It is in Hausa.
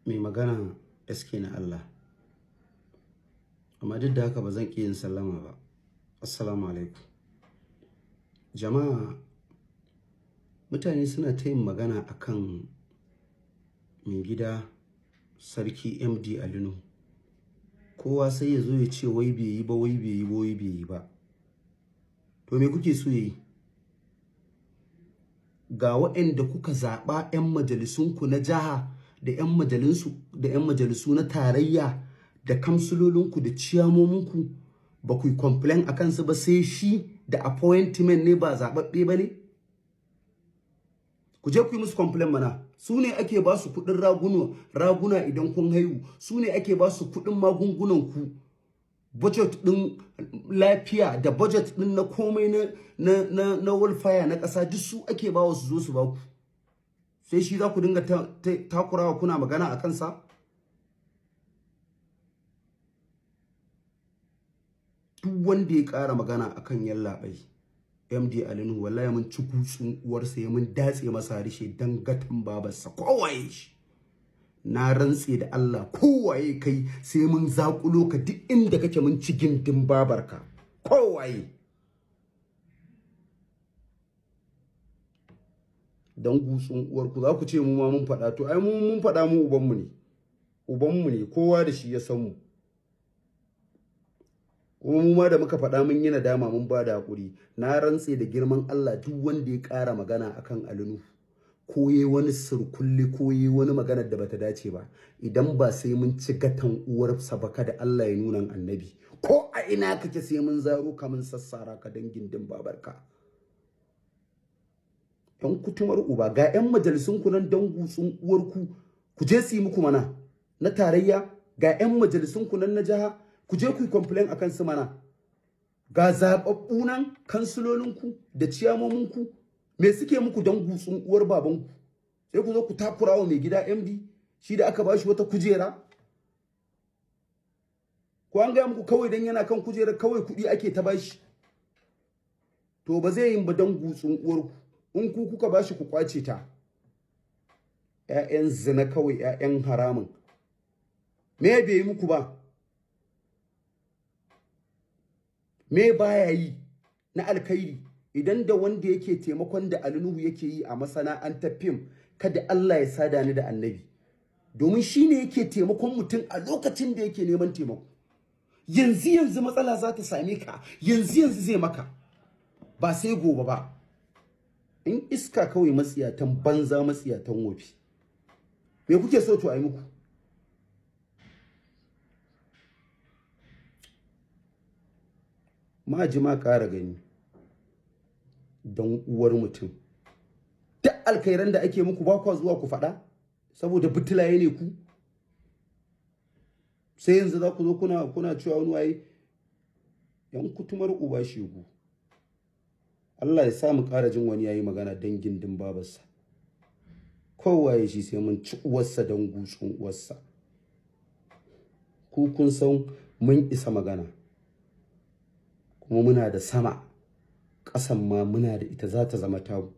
mai magana SK na Allah. Amma duk da haka ba zan ƙi yin sallama ba. Assalamu alaikum. Jama'a, mutane suna ta yin magana akan mai gida Sarki MD Ali Nuhu. Kowa sai ya zo ya ce wai bai yi ba, wai bai yi ba, wai bai yi ba. To me kuke so yi? Ga waɗanda kuka zaɓa 'yan majalisunku na jiha da 'yan majalisu na tarayya da kamsulolinku da ciyamominku ba ku yi complain a kansu ba, sai shi da appointment ne ba zaɓaɓɓe ba ne? Ku je ku yi musu complain mana. Su ne ake ba su kuɗin raguna idan kun haihu. Su ne ake ba su kuɗin magungunanku. Budget ɗin lafiya da budget ɗin na komai na welfare na ƙasa duk su ake ba wa su zo su ba ku. Sai shi za ku dinga takurawa kuna magana a kansa? Duk wanda ya ƙara magana akan yallaɓai MD Ali Nuhu, wallahi mun ci gutsun uwarsa, ya mun datse masa harshe dan gatan babarsa kowaye shi. Na rantse da Allah, kowaye kai sai mun zakulo ka duk inda kake, mun ci gindin babarka kowaye. Dan gutsun uwarku za ku ce mu ma mun faɗa, to ai mun faɗa, mu ubanmu ne kowa da shi ya san mu. Kuma mu ma da muka faɗa mun yi nadama, mun ba da hakuri. Na rantse da girman Allah, duk wanda ya ƙara magana akan Ali Nuhu, ko yayi wani surkulle ko yayi wani magana da bata dace ba, idan ba sai mun ci gatan uwarsa ba, kada Allah ya nuna annabi, ko a ina kake sai mun zaro ka mun sassara ka dan gindin babarka. Yan kutumar uba, ga 'yan majalisun ku nan dan gutsun uwarku, ku je su yi muku mana. Na tarayya, ga 'yan majalisun ku nan na jiha, ku je ku yi complain akan su mana. Ga zababbu nan kansilolinku da ciyamominku, me suke muku dan gutsun uwar babanku? Sai ku zo ku takurawa mai gida MD, shi da aka bashi wata kujera. Ko an ga muku kawai dan yana kan kujera kawai kuɗi ake ta bashi? To ba zai yin ba dan gutsun uwarku. In ku kuka bashi ku kwace ta. 'Ya'yan zina kawai, 'ya'yan haramun. Me bai yi muku ba? Me baya yi na alkhairi? Idan da wanda yake taimakon da Ali Nuhu yake yi a masana'antar fim, kada Allah ya sada ni da annabi. Domin shi ne yake taimakon mutum a lokacin da yake neman taimako. Yanzu matsala za ta same ka, yanzu zai maka, ba sai gobe ba. In iska kawai, matsiyatan banza, matsiyatan wofi. Me kuke so to a yi muku? Ma ji ma ƙara gani don uwar mutum. Duk alkhairan da ake muku ba kwa zuwa ku faɗa, saboda butulaye ne ku. Sai yanzu za ku zo kuna cewa wani waye. Yan kutumar uba shegu. Allah ya sa mu ƙara jin wani yayi magana dan gindin babarsa. Kowaye shi sai mun ci uwarsa dan gutsun uwarsa. Ku kun san mun isa magana. Kuma muna da sama, ƙasan ma muna da ita, za ta zama tamu.